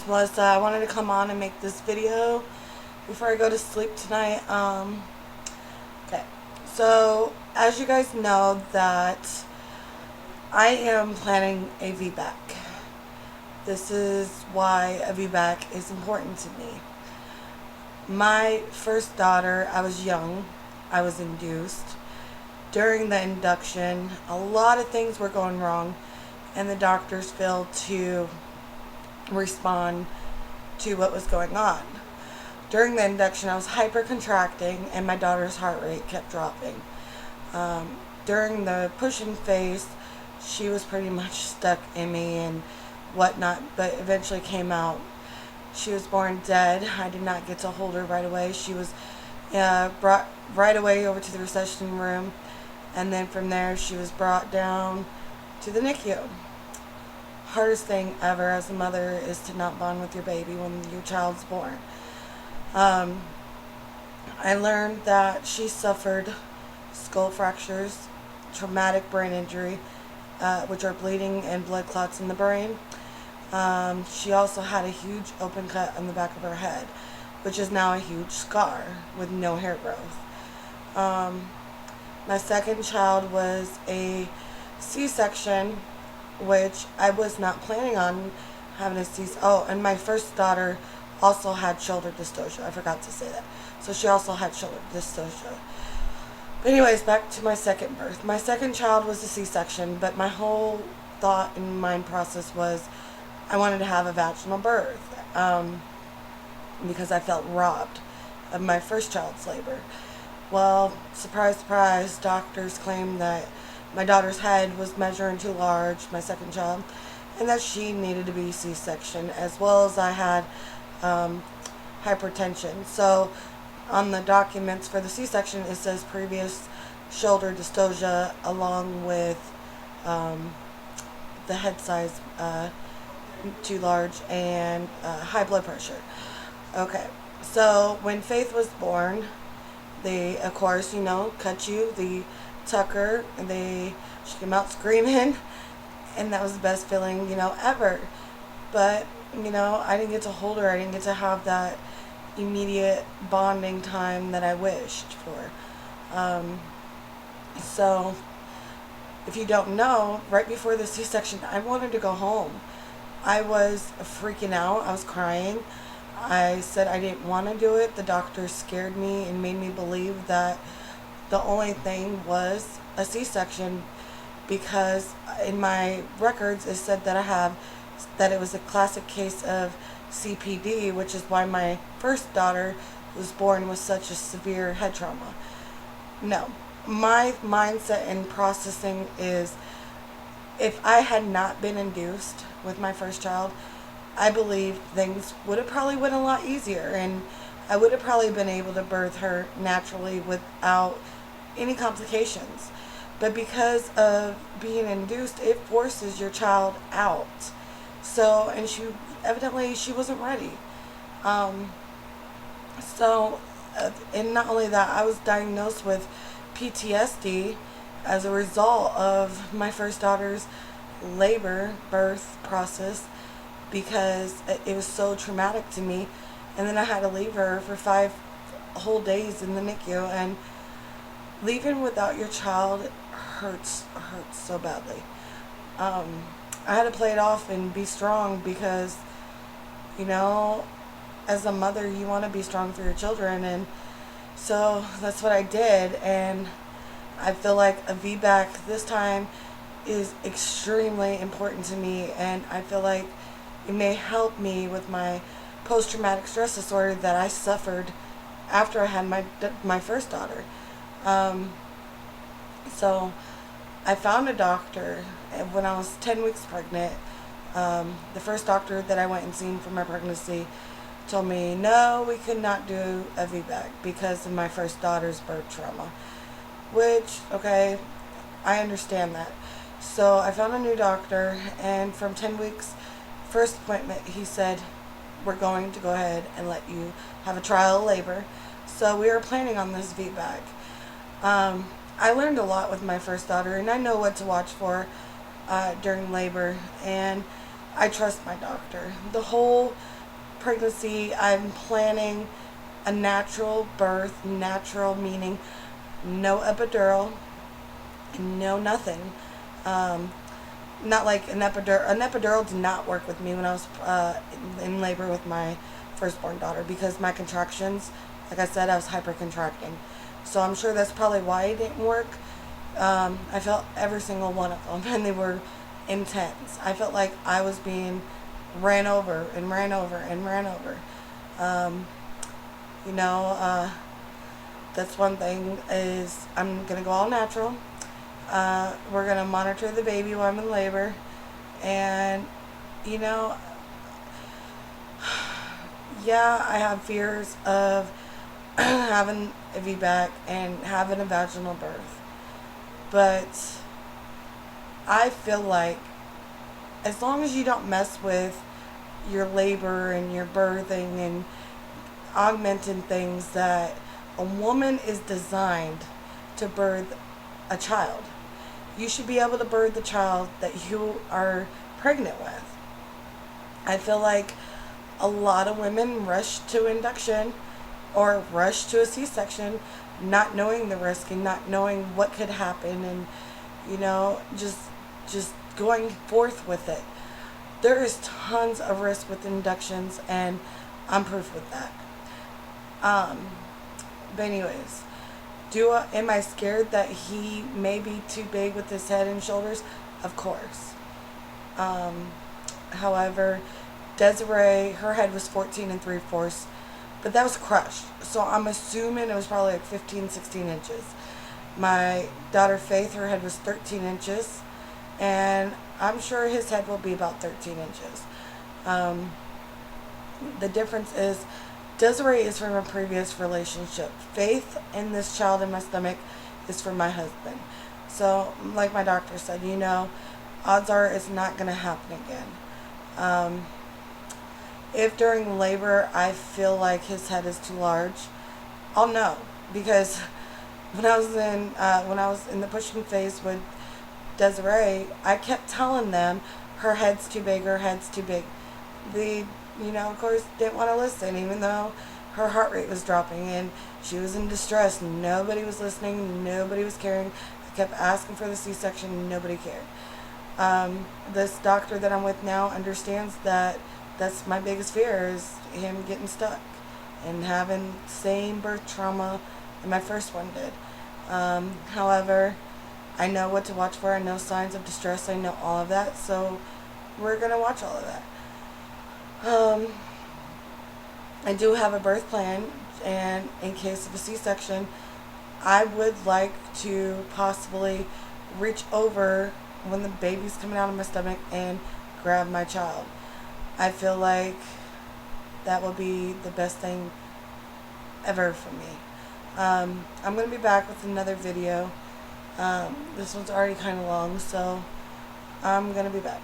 was that I wanted to come on and make this video before I go to sleep tonight. Okay, so as you guys know that I am planning a Vbac. This is why a Vbac is important to me. My first daughter, I was young, I was induced. During the induction, a lot of things were going wrong, and the doctors failed to respond to what was going on. During the induction, I was hypercontracting, and my daughter's heart rate kept dropping. During the pushing phase, she was pretty much stuck in me and whatnot, but eventually came out. She was born dead. I did not get to hold her right away. She was brought right away over to the reception room, and then from there she was brought down to the NICU. Hardest thing ever as a mother is to not bond with your baby when your child's born. I learned that she suffered skull fractures, traumatic brain injury, which are bleeding and blood clots in the brain. She also had a huge open cut on the back of her head, which is now a huge scar with no hair growth. My second child was a C-section, which I was not planning on having a C-section. Oh, and my first daughter also had shoulder dystocia. I forgot to say that. So she also had shoulder dystocia. But anyways, back to my second birth. My second child was a C-section, but my whole thought and mind process was I wanted to have a vaginal birth because I felt robbed of my first child's labor. Well, surprise, surprise, doctors claimed that my daughter's head was measuring too large, my second child, and that she needed to be C-section, as well as I had hypertension. So on the documents for the C-section, it says previous shoulder dystocia along with the head size too large and high blood pressure. Okay, so when Faith was born, they, of course, cut you, the tucker, and she came out screaming, and that was the best feeling, ever. But, I didn't get to hold her. I didn't get to have that immediate bonding time that I wished for. So, if you don't know, right before the C-section, I wanted to go home. I was freaking out. I was crying. I said I didn't want to do it. The doctor scared me and made me believe that the only thing was a C-section, because in my records it said that it was a classic case of CPD, which is why my first daughter was born with such a severe head trauma. No, my mindset and processing is, if I had not been induced with my first child, I believe things would have probably went a lot easier, and I would have probably been able to birth her naturally without any complications. But because of being induced, it forces your child out. So, and she wasn't ready. And not only that, I was diagnosed with PTSD as a result of my first daughter's birth process, because it was so traumatic to me. And then I had to leave her for 5 whole days in the NICU, and leaving without your child hurts so badly. I had to play it off and be strong, because as a mother, you want to be strong for your children, and so that's what I did. And I feel like a Vbac this time is extremely important to me, and I feel like it may help me with my post-traumatic stress disorder that I suffered after I had my first daughter. So I found a doctor when I was 10 weeks pregnant. The first doctor that I went and seen for my pregnancy told me, no, we could not do a Vbac because of my first daughter's birth trauma. Which, okay, I understand that. So I found a new doctor, and from 10 weeks, first appointment, he said, we're going to go ahead and let you have a trial labor. So we were planning on this Vbac. I learned a lot with my first daughter, and I know what to watch for during labor, and I trust my doctor. The whole pregnancy, I'm planning a natural birth. Natural meaning no epidural, no nothing. Not like an epidural. An epidural did not work with me when I was in labor with my firstborn daughter, because my contractions, like I said, I was hypercontracting. So I'm sure that's probably why it didn't work. I felt every single one of them, and they were intense. I felt like I was being ran over and ran over and ran over. Um, you know, that's one thing, is I'm going to go all natural. We're going to monitor the baby while I'm in labor. And, you know, yeah, I have fears of having a Vbac and having a vaginal birth. But I feel like as long as you don't mess with your labor and your birthing and augmenting things, that a woman is designed to birth a child. You should be able to birth the child that you are pregnant with. I feel like a lot of women rush to induction or rush to a C-section, not knowing the risk and not knowing what could happen, and just going forth with it. There is tons of risk with inductions, and I'm proof with that. But anyways, am I scared that he may be too big with his head and shoulders? Of course. However, Desiree, her head was 14 3/4, but that was crushed. So I'm assuming it was probably like 15, 16 inches. My daughter Faith, her head was 13 inches, and I'm sure his head will be about 13 inches. The difference is Desiree is from a previous relationship. Faith and this child in my stomach is from my husband. So, like my doctor said, odds are it's not going to happen again. If during labor I feel like his head is too large, I'll know, because when I was in the pushing phase with Desiree, I kept telling them her head's too big, her head's too big. They, of course, didn't want to listen, even though her heart rate was dropping and she was in distress. Nobody was listening. Nobody was caring. I kept asking for the C-section. Nobody cared. This doctor that I'm with now understands that that's my biggest fear, is him getting stuck and having same birth trauma that my first one did. However, I know what to watch for. I know signs of distress. I know all of that. So we're going to watch all of that. I do have a birth plan, and in case of a C-section, I would like to possibly reach over when the baby's coming out of my stomach and grab my child. I feel like that will be the best thing ever for me. I'm going to be back with another video. This one's already kind of long, so I'm going to be back.